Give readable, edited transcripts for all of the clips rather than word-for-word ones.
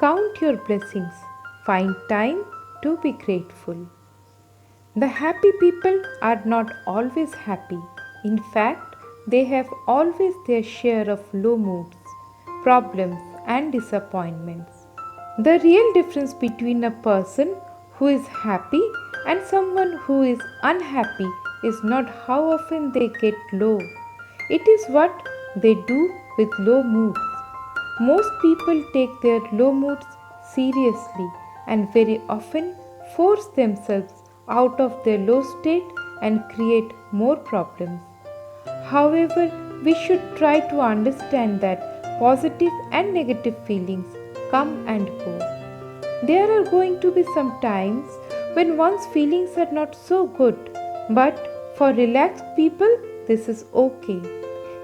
Count your blessings. Find time to be grateful. The happy people are not always happy. In fact, they have always their share of low moods, problems, and disappointments. The real difference between a person who is happy and someone who is unhappy is not how often they get low, it is what they do with low moods. Most people take their low moods seriously and very often force themselves out of their low state and create more problems. However, we should try to understand that positive and negative feelings come and go. There are going to be some times when one's feelings are not so good, but for relaxed people, this is okay.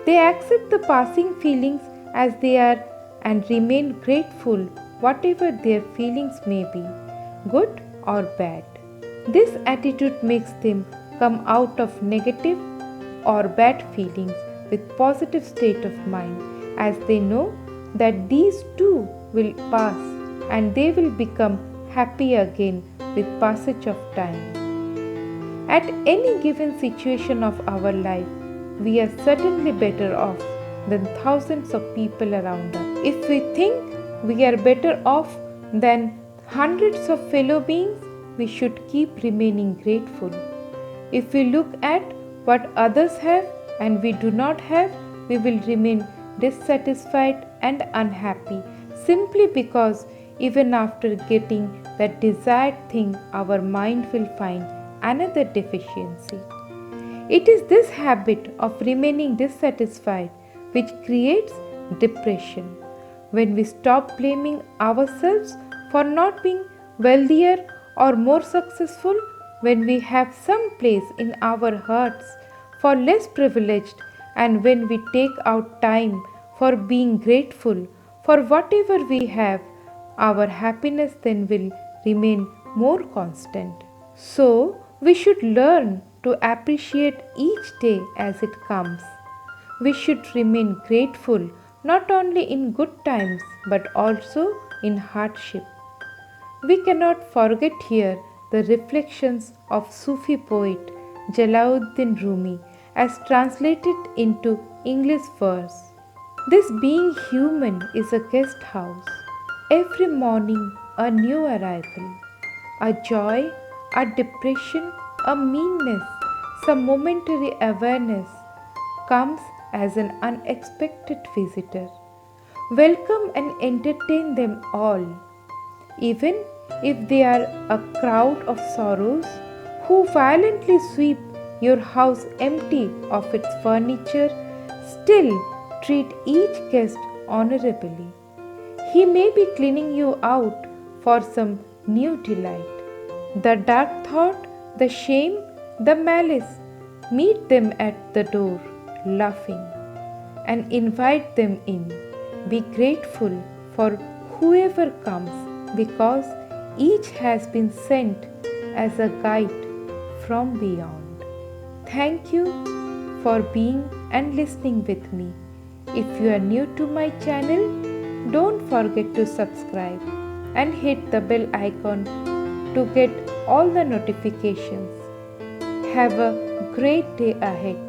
They accept the passing feelings as they are and remain grateful whatever their feelings may be, good or bad. This attitude makes them come out of negative or bad feelings with positive state of mind as they know that these too will pass and they will become happy again with passage of time. At any given situation of our life, we are certainly better off than thousands of people around us. If we think we are better off than hundreds of fellow beings, we should keep remaining grateful. If we look at what others have and we do not have, we will remain dissatisfied and unhappy simply because even after getting that desired thing, our mind will find another deficiency. It is this habit of remaining dissatisfied which creates depression. When we stop blaming ourselves for not being wealthier or more successful, when we have some place in our hearts for less privileged, and when we take out time for being grateful for whatever we have, our happiness then will remain more constant. So, we should learn to appreciate each day as it comes. We should remain grateful not only in good times but also in hardship. We cannot forget here the reflections of Sufi poet Jalaluddin Rumi as translated into English verse. This being human is a guest house. Every morning a new arrival, a joy, a depression, a meanness, some momentary awareness comes as an unexpected visitor. Welcome and entertain them all, even if they are a crowd of sorrows who violently sweep your house empty of its furniture. Still treat each guest honorably. He may be cleaning you out for some new delight. The dark thought, the shame, the malice, meet them at the door, laughing, and invite them in. Be grateful for whoever comes because each has been sent as a guide from beyond. Thank you for being and listening with me. If you are new to my channel, don't forget to subscribe and hit the bell icon to get all the notifications. Have a great day ahead.